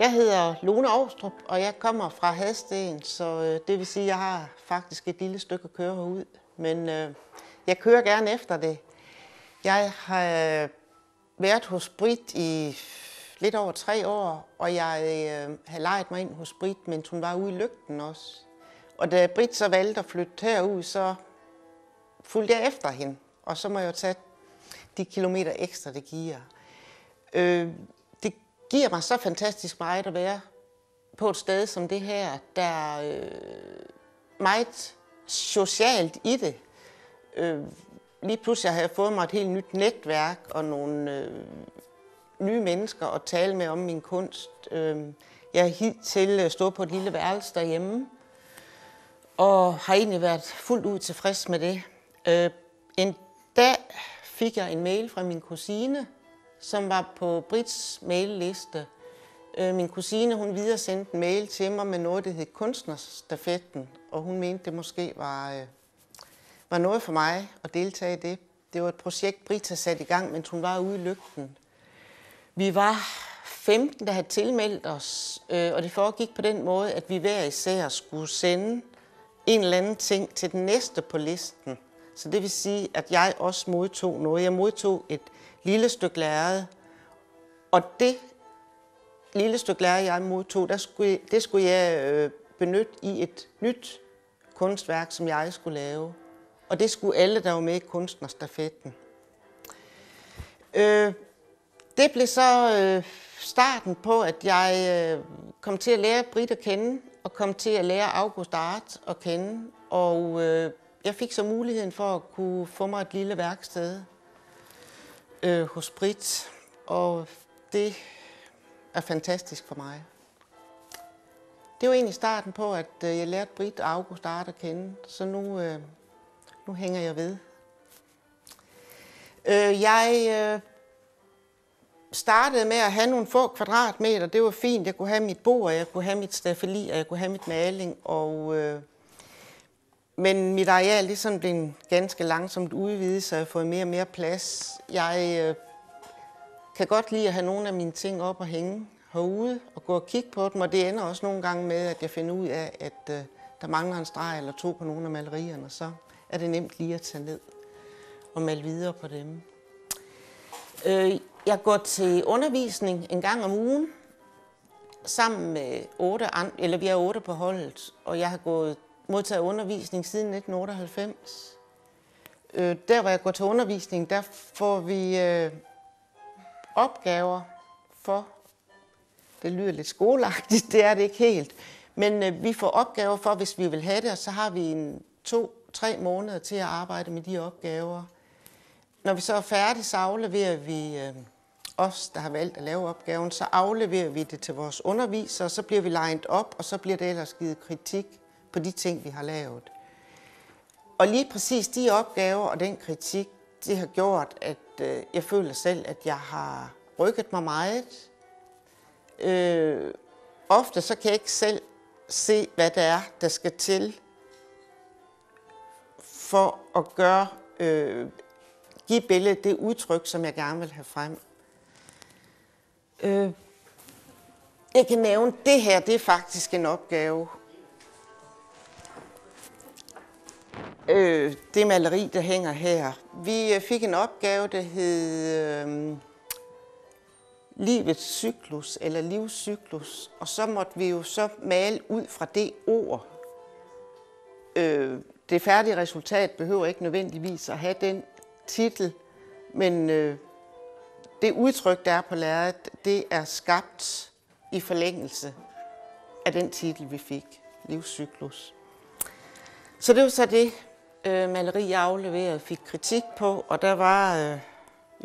Jeg hedder Lone Ovstrup, og jeg kommer fra Hadsten, så det vil sige, at jeg har faktisk et lille stykke at køre herud. Men jeg kører gerne efter det. Jeg har været hos Britt i lidt over 3 år, og jeg har lejet mig ind hos Britt, mens hun var ude i Lygten også. Og da Britt så valgte at flytte herud, så fulgte jeg efter hende. Og så må jeg jo tage de kilometer ekstra, det giver. Det giver mig så fantastisk meget at være på et sted som det her, der er meget socialt i det. Lige pludselig har jeg fået mig et helt nyt netværk og nogle nye mennesker at tale med om min kunst. Jeg har hidtil stået på et lille værelse derhjemme, og har egentlig været fuldt ud tilfreds med det. En dag fik jeg en mail fra min kusine, som var på Britts mailliste. Min kusine, hun videresendte en mail til mig med noget, der hed Kunstnerstafetten, og hun mente, det måske var noget for mig at deltage i det. Det var et projekt, Britt havde sat i gang, mens hun var ude i Lygten. Vi var 15, der havde tilmeldt os, og det foregik på den måde, at vi hver især skulle sende en eller anden ting til den næste på listen. Så det vil sige, at jeg også modtog noget. Jeg modtog et lille stykke lærred, og det lille stykke lærred, jeg modtog, det skulle jeg benytte i et nyt kunstværk, som jeg skulle lave. Og det skulle alle, der var med i Kunstnerstafetten. Det blev så starten på, at jeg kom til at lære Britt at kende, og kom til at lære August Art at kende. Og jeg fik så muligheden for at kunne få mig et lille værksted hos Britt, og det er fantastisk for mig. Det var egentlig starten på, at jeg lærte Britt og August Art at kende, så nu hænger jeg ved. Jeg startede med at have nogle få kvadratmeter. Det var fint. Jeg kunne have mit bord, jeg kunne have mit staffeli, og jeg kunne have mit maling. Men mit areal er sådan blevet ganske langsomt udvidet, så jeg har fået mere og mere plads. Jeg kan godt lide at have nogle af mine ting op og hænge herude og gå og kigge på dem. Og det ender også nogle gange med, at jeg finder ud af, at der mangler en streg eller to på nogle af malerierne. Så er det nemt lige at tage ned og male videre på dem. Jeg går til undervisning en gang om ugen sammen med 8 andre, eller vi er 8 på holdet, og jeg har modtaget undervisning siden 1998. Der hvor jeg går til undervisning, der får vi opgaver for, det lyder lidt skoleagtigt, det er det ikke helt, men vi får opgaver for, hvis vi vil have det, og så har vi 2-3 måneder til at arbejde med de opgaver. Når vi så er færdige, så afleverer vi os, der har valgt at lave opgaven, så afleverer vi det til vores undervisere, så bliver vi legnet op, og så bliver det ellers givet kritik på de ting, vi har lavet. Og lige præcis de opgaver og den kritik, det har gjort, at jeg føler selv, at jeg har rykket mig meget. Ofte så kan jeg ikke selv se, hvad det er, der skal til for at give billedet det udtryk, som jeg gerne vil have frem. Jeg kan nævne, det her, det er faktisk en opgave. Det maleri, der hænger her. Vi fik en opgave, der hed livets cyklus, eller livscyklus, og så måtte vi jo så male ud fra det ord. Det færdige resultat behøver ikke nødvendigvis at have den titel, men det udtryk, der er på lærredet, det er skabt i forlængelse af den titel, vi fik, livscyklus. Så det var så det maleri, jeg afleverede, fik kritik på, og der var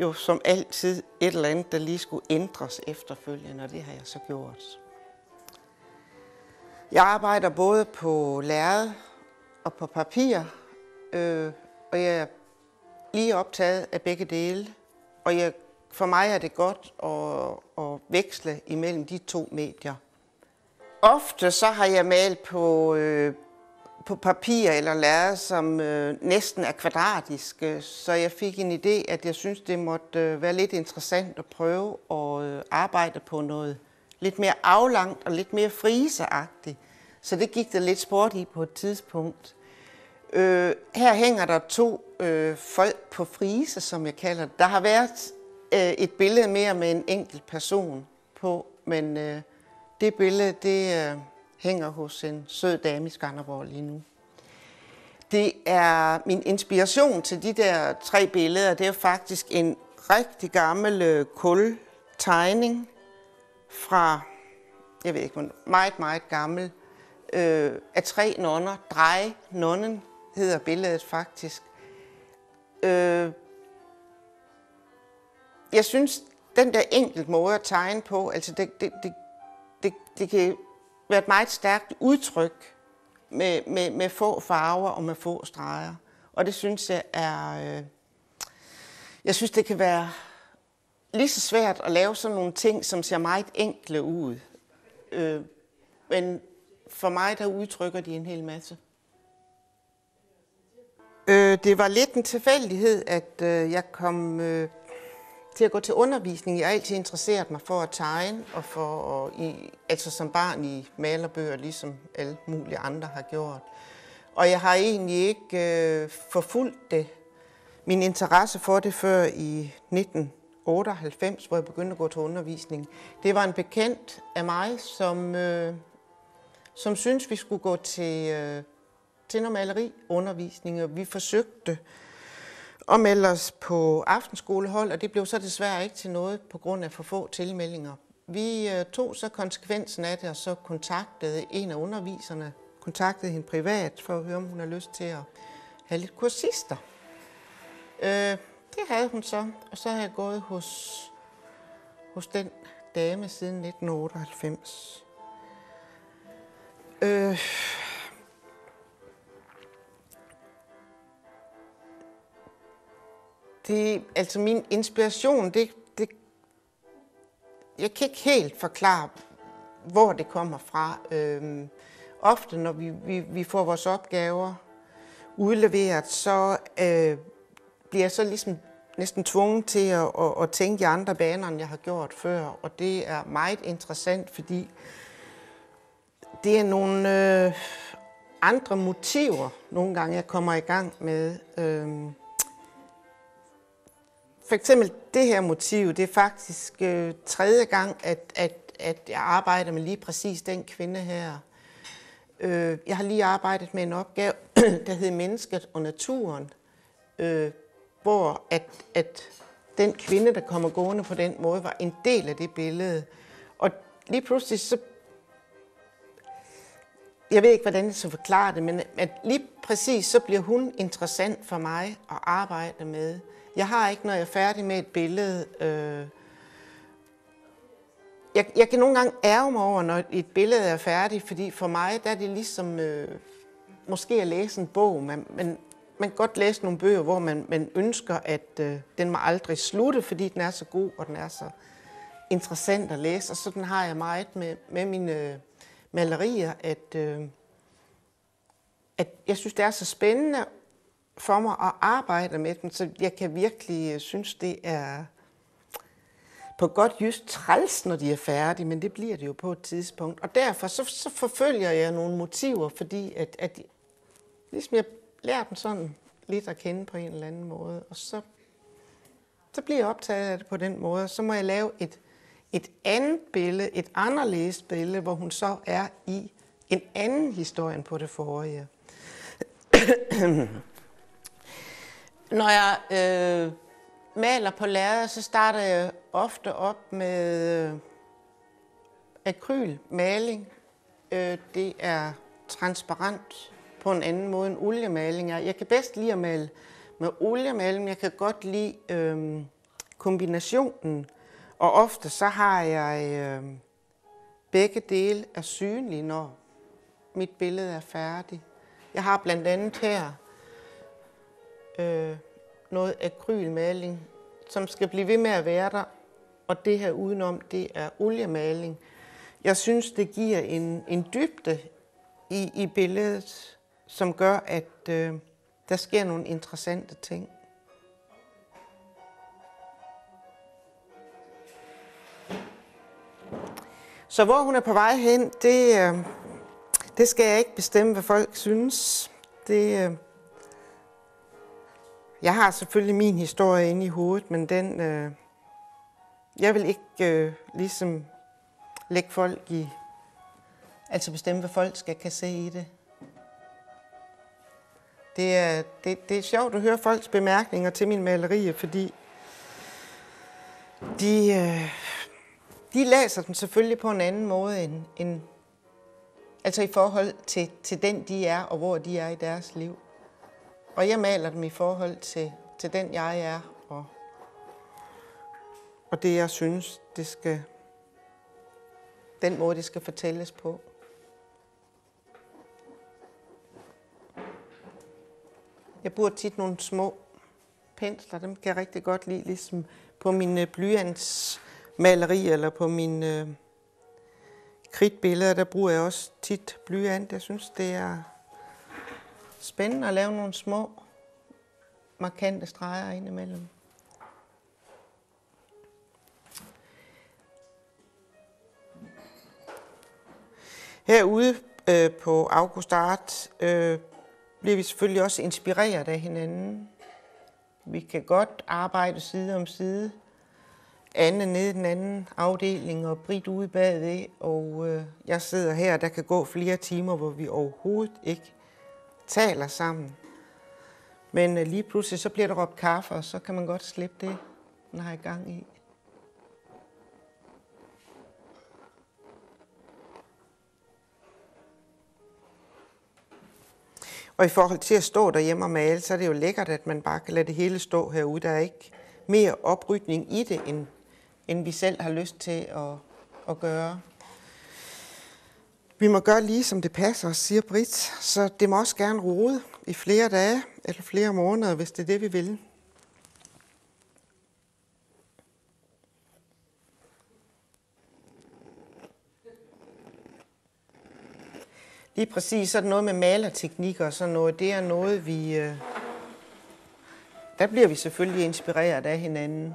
jo som altid et eller andet, der lige skulle ændres efterfølgende, og det har jeg så gjort. Jeg arbejder både på lærred og på papir, og jeg er lige optaget af begge dele, og for mig er det godt at veksle imellem de 2 medier. Ofte så har jeg malet på papir eller lærred, som næsten er kvadratiske, så jeg fik en idé, at jeg synes, det måtte være lidt interessant at prøve at arbejde på noget lidt mere aflangt og lidt mere friseagtigt. Så det gik der lidt sport i på et tidspunkt. Her hænger der 2 folk på frise, som jeg kalder det. Der har været et billede mere med en enkelt person på, men det billede, det hænger hos en sød dame i Skanderborg lige nu. Det er min inspiration til de der 3 billeder. Det er faktisk en rigtig gammel kultegning fra, jeg ved ikke, meget gammel, af 3 nonner. Drej nonnen hedder billedet faktisk. Jeg synes, den der enkelt måde at tegne på, altså det kan være et meget stærkt udtryk med få farver og med få streger. Og det synes jeg jeg synes, det kan være lige så svært at lave sådan nogle ting, som ser meget enkle ud. Men for mig, der udtrykker de en hel masse. Det var lidt en tilfældighed, at jeg kom til at gå til undervisning. Jeg har altid interesseret mig for at tegne, og altså som barn i malerbøger, ligesom alle mulige andre har gjort. Og jeg har egentlig ikke forfulgt min interesse for det før i 1998, hvor jeg begyndte at gå til undervisning. Det var en bekendt af mig, som syntes, vi skulle gå til noget maleriundervisning, og vi forsøgte at melde os på aftenskolehold, og det blev så desværre ikke til noget på grund af for få tilmeldinger. Vi tog så konsekvensen af det, og så kontaktede en af underviserne, kontaktede hende privat for at høre, om hun har lyst til at have lidt kursister. Det havde hun så, og så har jeg gået hos den dame siden 1998. Altså min inspiration, jeg kan ikke helt forklare, hvor det kommer fra. Ofte, når vi får vores opgaver udleveret, så bliver jeg så ligesom næsten tvunget til at tænke i andre baner, end jeg har gjort før. Og det er meget interessant, fordi det er nogle andre motiver, nogle gange jeg kommer i gang med. For eksempel det her motiv, det er faktisk 3. gang, at jeg arbejder med lige præcis den kvinde her. Jeg har lige arbejdet med en opgave, der hed Mennesket og naturen, hvor at den kvinde, der kommer gående på den måde, var en del af det billede. Og lige pludselig så, jeg ved ikke, hvordan jeg skal forklare det, men at lige præcis så bliver hun interessant for mig at arbejde med. Jeg har ikke, når jeg er færdig med et billede. Jeg kan nogle gange ærge mig over, når et billede er færdigt, fordi for mig der er det ligesom måske at læse en bog. Man kan godt læse nogle bøger, hvor man ønsker, at den må aldrig slutte, fordi den er så god, og den er så interessant at læse. Og sådan har jeg meget med mine malerier, at jeg synes, det er så spændende for mig at arbejde med dem, så jeg kan virkelig synes, det er på godt jysk træls, når de er færdige, men det bliver det jo på et tidspunkt. Og derfor så forfølger jeg nogle motiver, fordi at ligesom jeg lærer dem sådan lidt at kende på en eller anden måde, og så bliver jeg optaget af det på den måde, så må jeg lave et andet billede, et anderledes billede, hvor hun så er i en anden historie end på det forrige. Når jeg maler på lærred, så starter jeg ofte op med akrylmaling. Det er transparent på en anden måde end oliemaling. Jeg kan bedst lide at male med oliemaling. Jeg kan godt lide kombinationen. Og ofte så har jeg begge dele er synlige, når mit billede er færdigt. Jeg har blandt andet her noget akrylmaling, som skal blive ved med at være der, og det her udenom, det er oliemaling. Jeg synes, det giver en dybde i billedet, som gør, at der sker nogle interessante ting. Så hvor hun er på vej hen, det skal jeg ikke bestemme, hvad folk synes. Jeg har selvfølgelig min historie inde i hovedet, men jeg vil ikke ligesom lægge folk i, altså bestemme, hvad folk kan se i det. Det er sjovt at høre folks bemærkninger til mine malerier, fordi de læser dem selvfølgelig på en anden måde end altså i forhold til den, de er, og hvor de er i deres liv. Og jeg maler dem i forhold til den, jeg er, og det, jeg synes, den måde, det skal fortælles på. Jeg bruger tit nogle små pensler, dem kan jeg rigtig godt lide, ligesom på mine blyantsmalerier eller på mine kridtbilleder, der bruger jeg også tit blyant. Jeg synes, det er spændende at lave nogle små, markante streger indimellem. Herude på August Art bliver vi selvfølgelig også inspireret af hinanden. Vi kan godt arbejde side om side. Anne nede i den anden afdeling og Britt ude bagved, og jeg sidder her, der kan gå flere timer, hvor vi overhovedet ikke taler sammen. Men lige pludselig så bliver der råbt kaffe, og så kan man godt slippe det, man har i gang i. Og i forhold til at stå derhjemme og male, så er det jo lækkert, at man bare kan lade det hele stå herude. Der er ikke mere oprydning i det, end vi selv har lyst til at gøre. Vi må gøre lige, som det passer, siger Britt. Så det må også gerne rode i flere dage eller flere måneder, hvis det er det, vi vil. Lige præcis, så er det noget med malerteknikker og sådan noget. Det er noget, der bliver vi selvfølgelig inspireret af hinanden.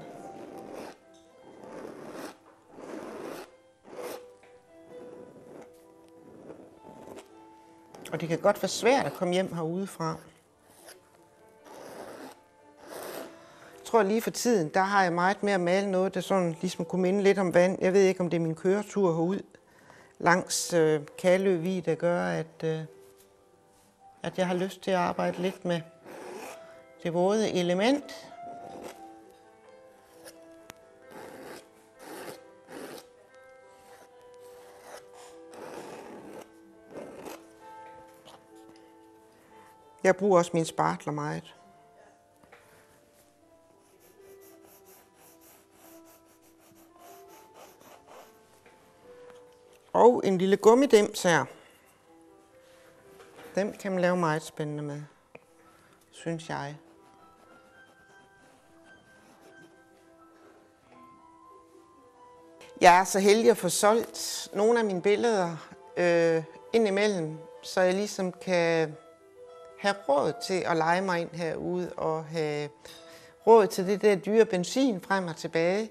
Og det kan godt være svært at komme hjem herudefra. Jeg tror lige for tiden, der har jeg meget mere at male noget, der sådan ligesom kunne minde lidt om vand. Jeg ved ikke, om det er min køretur herud langs Kalø Vig, der gør, at jeg har lyst til at arbejde lidt med det våde element. Jeg bruger også mine spartler meget. Og en lille gummidims her. Dem kan man lave meget spændende med, synes jeg. Jeg er så heldig at få solgt nogle af mine billeder indimellem, så jeg ligesom kan have råd til at lege mig ind herude og have råd til det der dyre benzin frem og tilbage.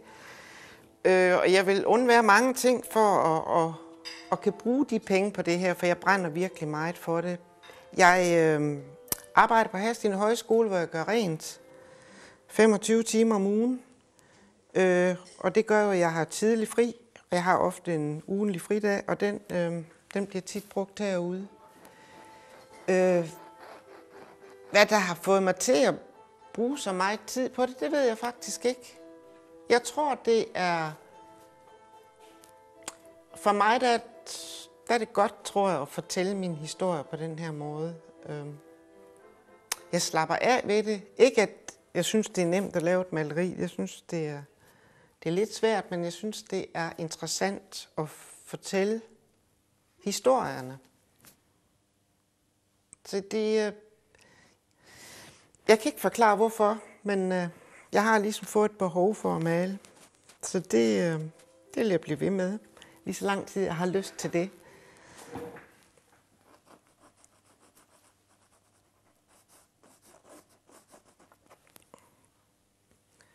Og jeg vil undvære mange ting for at kan bruge de penge på det her, for jeg brænder virkelig meget for det. Jeg arbejder på Hadsten Højskole, hvor jeg gør rent 25 timer om ugen. Og det gør jo, at jeg har tidlig fri. Jeg har ofte en ugenlig fridag, og den bliver tit brugt herude. Hvad der har fået mig til at bruge så meget tid på det, det ved jeg faktisk ikke. Jeg tror, det er... For mig der er det godt, tror jeg, at fortælle min historie på den her måde. Jeg slapper af ved det. Ikke at jeg synes, det er nemt at lave et maleri. Jeg synes, det er lidt svært, men jeg synes, det er interessant at fortælle historierne. Så jeg kan ikke forklare, hvorfor, men jeg har ligesom fået et behov for at male. Så det vil jeg blive ved med, lige så lang tid jeg har lyst til det.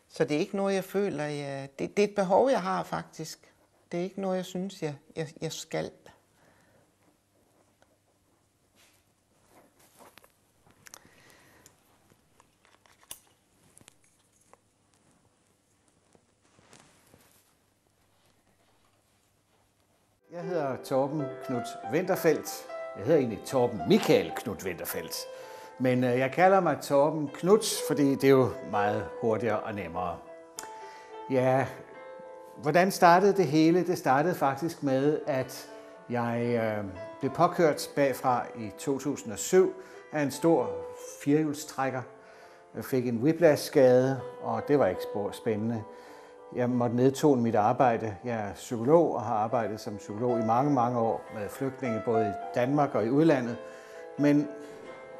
Så det er ikke noget, jeg føler, det er et behov, jeg har faktisk. Det er ikke noget, jeg synes, jeg skal. Jeg hedder Torben Knudt Winterfeldt. Jeg hedder egentlig Torben Michael Knudt Winterfeldt. Men jeg kalder mig Torben Knudt, fordi det er jo meget hurtigere og nemmere. Ja, hvordan startede det hele? Det startede faktisk med, at jeg blev påkørt bagfra i 2007 af en stor firehjulstrækker. Jeg fik en whiplash-skade, og det var ikke spændende. Jeg måtte nedtone mit arbejde. Jeg er psykolog og har arbejdet som psykolog i mange, mange år med flygtninge, både i Danmark og i udlandet. Men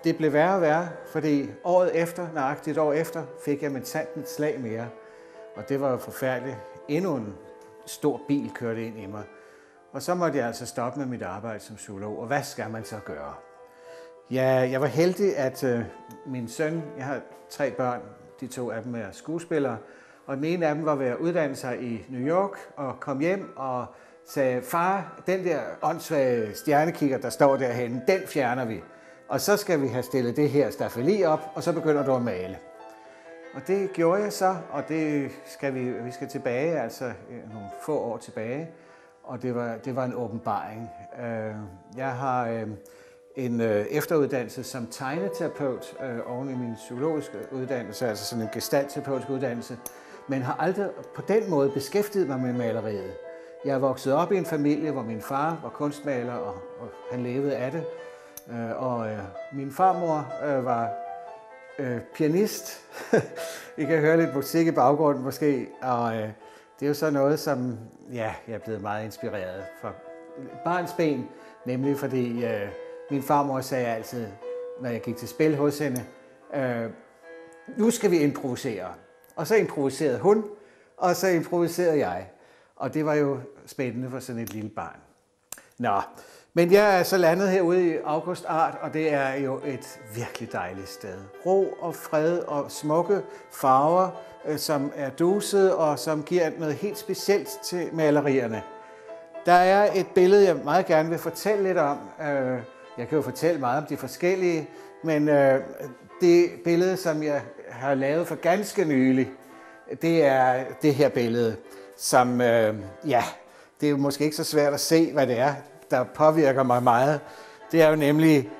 det blev værre og værre, fordi året efter, nøjagtigt et år efter, fik jeg mentant et slag mere. Og det var jo forfærdeligt. Endnu en stor bil kørte ind i mig. Og så måtte jeg altså stoppe med mit arbejde som psykolog. Og hvad skal man så gøre? Ja, jeg var heldig, at min søn, jeg har 3 børn, de 2 af dem er skuespillere, og den ene af dem var ved at uddanne sig i New York og kom hjem og sagde, far, den der åndssvage stjernekigger, der står derhenne, den fjerner vi. Og så skal vi have stillet det her staffeli op, og så begynder du at male. Og det gjorde jeg så, og det skal vi skal tilbage, altså nogle få år tilbage, og det var en åbenbaring. Jeg har en efteruddannelse som tegneterapeut oven i min psykologiske uddannelse, altså sådan en gestaltterapeutisk uddannelse, men har aldrig på den måde beskæftiget mig med maleriet. Jeg er vokset op i en familie, hvor min far var kunstmaler, og han levede af det. Min farmor var pianist. I kan høre lidt musik i baggrunden måske, og det er jo så noget, som jeg er blevet meget inspireret fra barnsben, nemlig fordi min farmor sagde altid, når jeg gik til spil hos hende, nu skal vi improvisere. Og så improviserede hun, og så improviserede jeg. Og det var jo spændende for sådan et lille barn. Nå, men jeg er så landet herude i August Art, og det er jo et virkelig dejligt sted. Ro og fred og smukke farver, som er duset og som giver noget helt specielt til malerierne. Der er et billede, jeg meget gerne vil fortælle lidt om. Jeg kan jo fortælle meget om de forskellige, men det billede, som jeg har lavet for ganske nylig, det er det her billede, som, det er jo måske ikke så svært at se, hvad det er, der påvirker mig meget. Det er jo nemlig,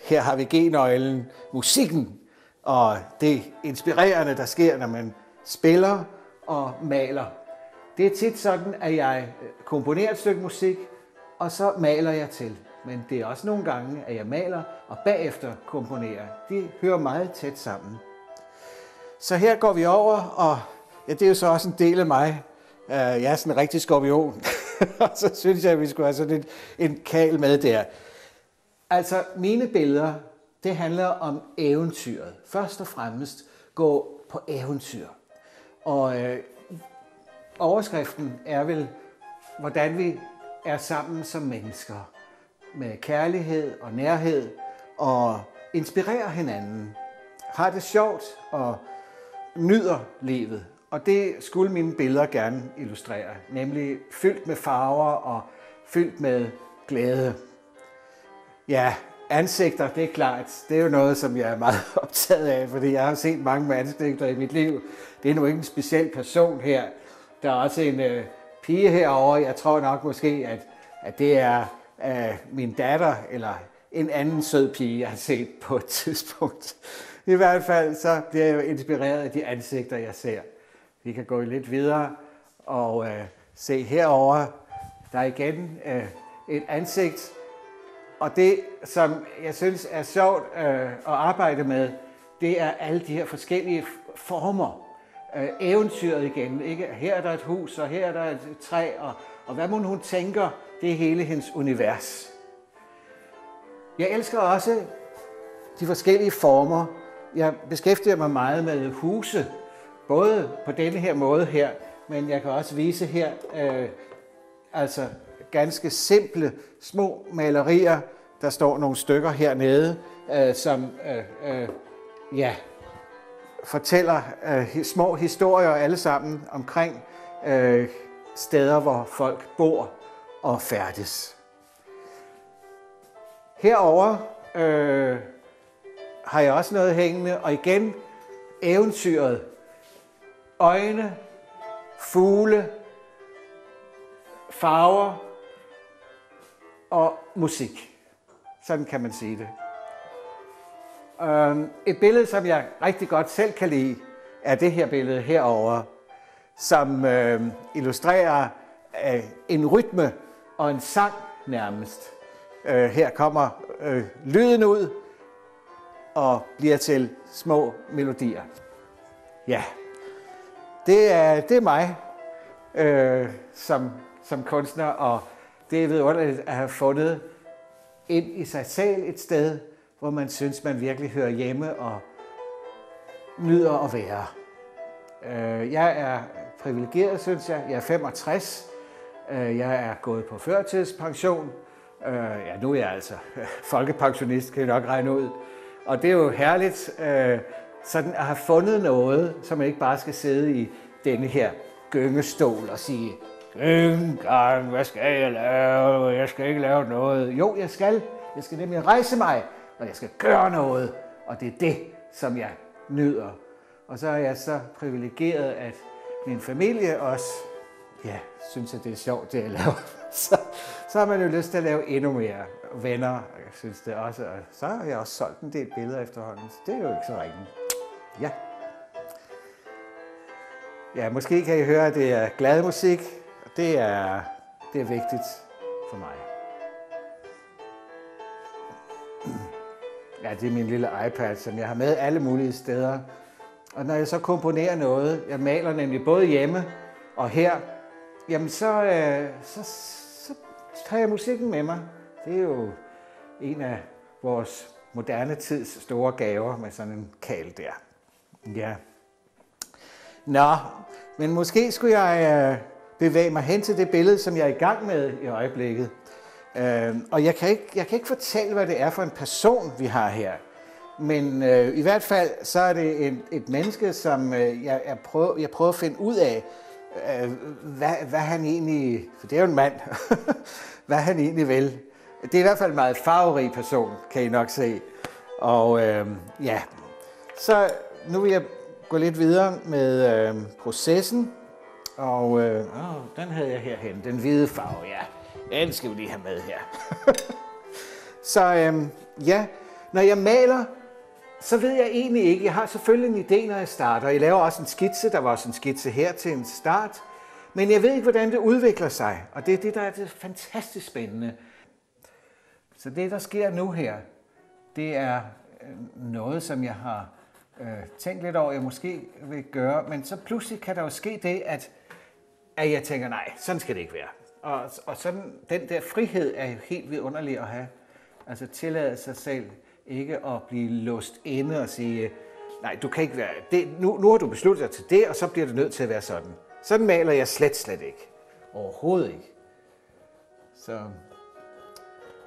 her har vi G-nøglen, musikken, og det inspirerende, der sker, når man spiller og maler. Det er tit sådan, at jeg komponerer et stykke musik, og så maler jeg til. Men det er også nogle gange, at jeg maler og bagefter komponerer. De hører meget tæt sammen. Så her går vi over, og ja, det er jo så også en del af mig. Jeg er sådan en rigtig skorpion, og så synes jeg, at vi skulle have sådan en kal med der. Altså, mine billeder, det handler om eventyret. Først og fremmest gå på eventyr. Og overskriften er vel, hvordan vi er sammen som mennesker. Med kærlighed og nærhed, og inspirerer hinanden. Har det sjovt og nyder livet. Og det skulle mine billeder gerne illustrere. Nemlig fyldt med farver og fyldt med glæde. Ja, ansigter, det er klart. Det er jo noget, som jeg er meget optaget af, fordi jeg har set mange ansigter i mit liv. Det er nu ikke en speciel person her. Der er også en pige herovre. Jeg tror nok måske, at det er min datter eller en anden sød pige, jeg har set på et tidspunkt. I hvert fald så bliver jeg jo inspireret af de ansigter, jeg ser. Vi kan gå lidt videre og se herover. Der er igen et ansigt. Og det, som jeg synes er sjovt at arbejde med, det er alle de her forskellige former. Eventyret igen. Ikke? Her er der et hus, og her er der et træ, og hvad hun tænker, det er hele hendes univers. Jeg elsker også de forskellige former. Jeg beskæftiger mig meget med huse, både på denne her måde her, men jeg kan også vise her, altså ganske simple små malerier. Der står nogle stykker hernede, som fortæller små historier alle sammen omkring steder, hvor folk bor og færdes. Herover har jeg også noget hængende, og igen eventyret. Øjne, fugle, farver og musik. Sådan kan man sige det. Et billede, som jeg rigtig godt selv kan lide, er det her billede herover, som illustrerer en rytme og en sang nærmest. Her kommer lyden ud og bliver til små melodier. Ja, det er mig som kunstner, og det er vidunderligt at have fundet ind i sig selv et sted, hvor man synes, man virkelig hører hjemme og nyder at være. Jeg er privilegeret, synes jeg. Jeg er 65. Jeg er gået på førtidspension. Ja, nu er jeg altså folkepensionist, kan jeg nok regne ud. Og det er jo herligt sådan at have fundet noget, så man ikke bare skal sidde i denne her gyngestol og sige, gang, hvad skal jeg lave? Jeg skal ikke lave noget. Jo, jeg skal. Jeg skal nemlig rejse mig, og jeg skal gøre noget. Og det er det, som jeg nyder. Og så er jeg så privilegeret, at min familie også synes, at det er sjovt, det jeg laver. Så har man jo lyst til at lave endnu mere. Venner, jeg synes det også. Og så har jeg også solgt en del billeder efterhånden. Så det er jo ikke så ringe. Ja. Ja, måske kan I høre, at det er glad musik. Og det er vigtigt for mig. Ja, det er min lille iPad, som jeg har med alle mulige steder. Og når jeg så komponerer noget, jeg maler nemlig både hjemme og her, jamen så tager jeg musikken med mig. Det er jo en af vores moderne tids store gaver med sådan en kal der. Ja. Nå, men måske skulle jeg bevæge mig hen til det billede, som jeg er i gang med i øjeblikket. Og jeg kan ikke fortælle, hvad det er for en person, vi har her. Men i hvert fald så er det et menneske, som jeg prøver at finde ud af, hvad han egentlig, for det er jo en mand, hvad han egentlig vil. Det er i hvert fald en meget farverig person, kan I nok se. Og ja, så nu vil jeg gå lidt videre med processen. Og den havde jeg herhen, den hvide farve, ja. Den skal vi lige have med her. Så ja, når jeg maler, så ved jeg egentlig ikke. Jeg har selvfølgelig en idé, når jeg starter. Jeg laver også en skitse. Der var også en skitse her til en start. Men jeg ved ikke, hvordan det udvikler sig. Og det er det, der er det fantastisk spændende. Så det, der sker nu her, det er noget, som jeg har tænkt lidt over, jeg måske vil gøre. Men så pludselig kan der jo ske det, at jeg tænker, nej, sådan skal det ikke være. Og sådan, den der frihed er jo helt vidunderlig at have. Altså tillade sig selv ikke at blive låst inde og sige, nej, du kan ikke være det. Nu har du besluttet dig til det, og så bliver du nødt til at være sådan. Sådan maler jeg slet ikke. Overhovedet ikke. Så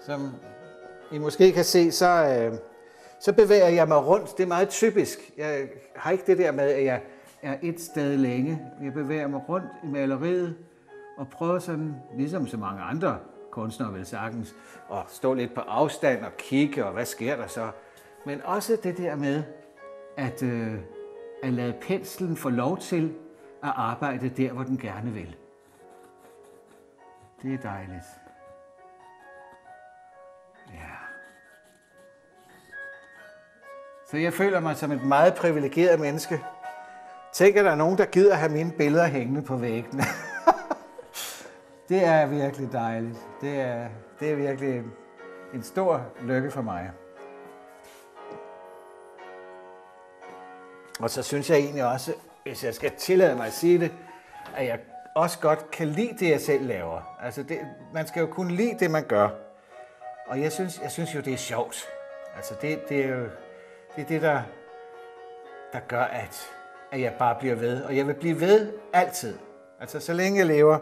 som I måske kan se, så bevæger jeg mig rundt. Det er meget typisk. Jeg har ikke det der med, at jeg er et sted længe. Jeg bevæger mig rundt i maleriet og prøver sådan, ligesom så mange andre kunstnere vel sagtens, at stå lidt på afstand og kigge, og hvad sker der så? Men også det der med at lade penslen få lov til at arbejde der, hvor den gerne vil. Det er dejligt. Ja. Så jeg føler mig som et meget privilegeret menneske. Tænk, at der er nogen, der gider have mine billeder hængende på væggene. Det er virkelig dejligt. Det er virkelig en stor lykke for mig. Og så synes jeg egentlig også, hvis jeg skal tillade mig at sige det, at jeg også godt kan lide det, jeg selv laver. Altså man skal jo kunne lide det, man gør. Og jeg synes jo, det er sjovt. Altså det er jo det, der gør, at jeg bare bliver ved. Og jeg vil blive ved altid. Altså så længe jeg lever,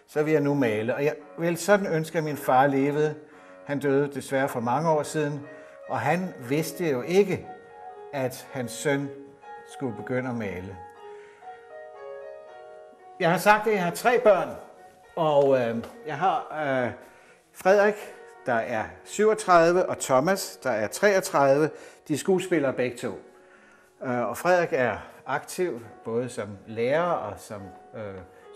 så vil jeg nu male. Og jeg vil sådan ønske, at min far levede. Han døde desværre for mange år siden. Og han vidste jo ikke, at hans søn skulle begynde at male. Jeg har sagt, at jeg har 3 børn. Og jeg har Frederik, der er 37, og Thomas, der er 33. De er skuespillere begge to. Og Frederik er aktiv, både som lærer og som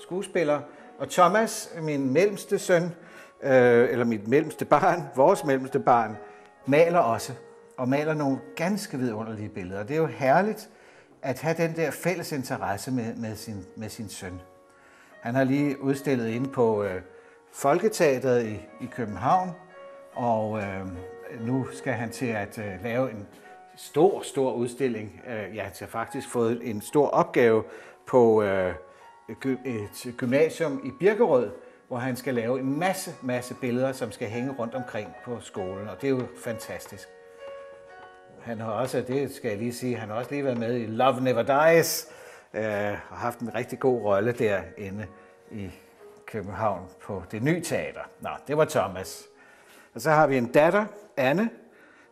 skuespiller. Og Thomas, min mellemste søn, eller mit mellemste barn, vores mellemste barn, maler også. Og maler nogle ganske vidunderlige billeder. Det er jo herligt at have den der fælles interesse med sin søn. Han har lige udstillet inde på Folketeatret i København, og nu skal han til at lave en stor udstilling. Jeg har faktisk fået en stor opgave på et gymnasium i Birkerød, hvor han skal lave en masse billeder, som skal hænge rundt omkring på skolen, og det er jo fantastisk. Han har også, det skal jeg lige sige, han har også lige været med i Love Never Dies, og haft en rigtig god rolle derinde i København på Det Nye Teater. Nå, det var Thomas. Og så har vi en datter, Anne,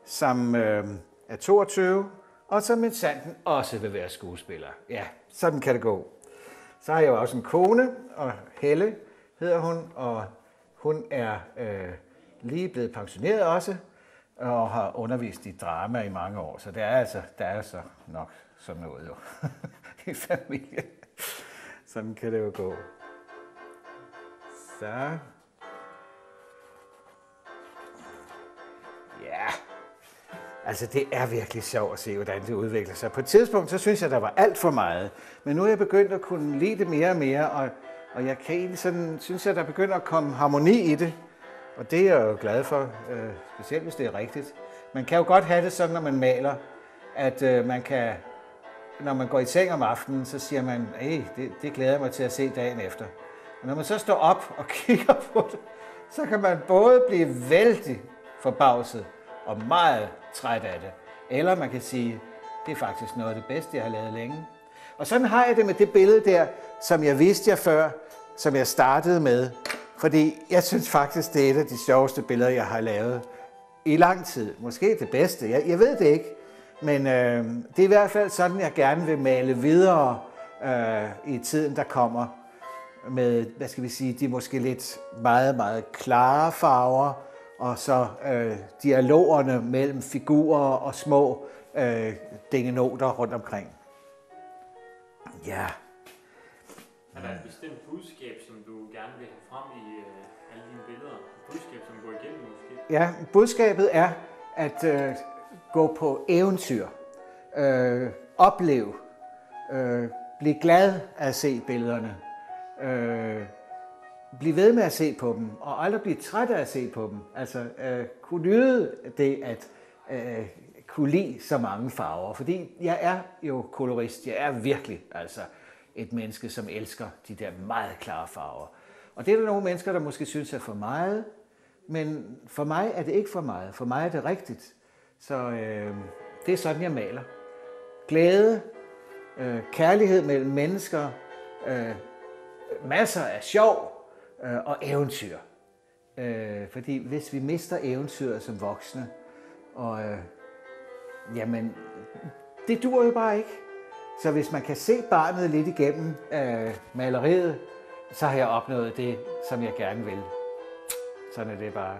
som er 22, og som med sanden også vil være skuespiller. Ja, sådan kan det gå. Så har jeg jo også en kone, og Helle hedder hun, og hun er lige blevet pensioneret også, og har undervist i drama i mange år. Så der er altså nok sådan noget jo i familien. Sådan kan det jo gå. Så. Ja. Altså, det er virkelig sjovt at se, hvordan det udvikler sig. På et tidspunkt, så synes jeg, der var alt for meget. Men nu er jeg begyndt at kunne lide det mere og mere, og jeg kan egentlig sådan, synes jeg, der begynder at komme harmoni i det. Og det er jeg jo glad for, specielt hvis det er rigtigt. Man kan jo godt have det sådan, når man maler, at man kan, når man går i seng om aftenen, så siger man, det glæder jeg mig til at se dagen efter. Og når man så står op og kigger på det, så kan man både blive vældig forbavset og meget træt af det. Eller man kan sige, det er faktisk noget af det bedste, jeg har lavet længe. Og sådan har jeg det med det billede der, som jeg viste jer før, som jeg startede med. Fordi jeg synes faktisk, det er et af de sjoveste billeder, jeg har lavet i lang tid. Måske det bedste, jeg ved det ikke. Men det er i hvert fald sådan, jeg gerne vil male videre i tiden, der kommer. Med, hvad skal vi sige, de måske lidt meget klare farver, og så dialogerne mellem figurer og små dingenoter rundt omkring. Ja. Er der et bestemt budskab, som du gerne vil have frem i alle dine billeder? Et budskab, som går igennem måske? Ja, budskabet er at gå på eventyr, opleve, blive glad af at se billederne, blive ved med at se på dem, og aldrig blive træt af at se på dem. Altså kunne nyde det at kunne lide så mange farver, fordi jeg er jo kolorist, jeg er virkelig altså et menneske, som elsker de der meget klare farver. Og det er der nogle mennesker, der måske synes er for meget, men for mig er det ikke for meget. For mig er det rigtigt. Så det er sådan, jeg maler. Glæde, kærlighed mellem mennesker, masser af sjov og eventyr. Fordi hvis vi mister eventyret som voksne, og jamen, det dur jo bare ikke. Så hvis man kan se barnet lidt igennem maleriet, så har jeg opnået det, som jeg gerne vil. Sådan er det bare.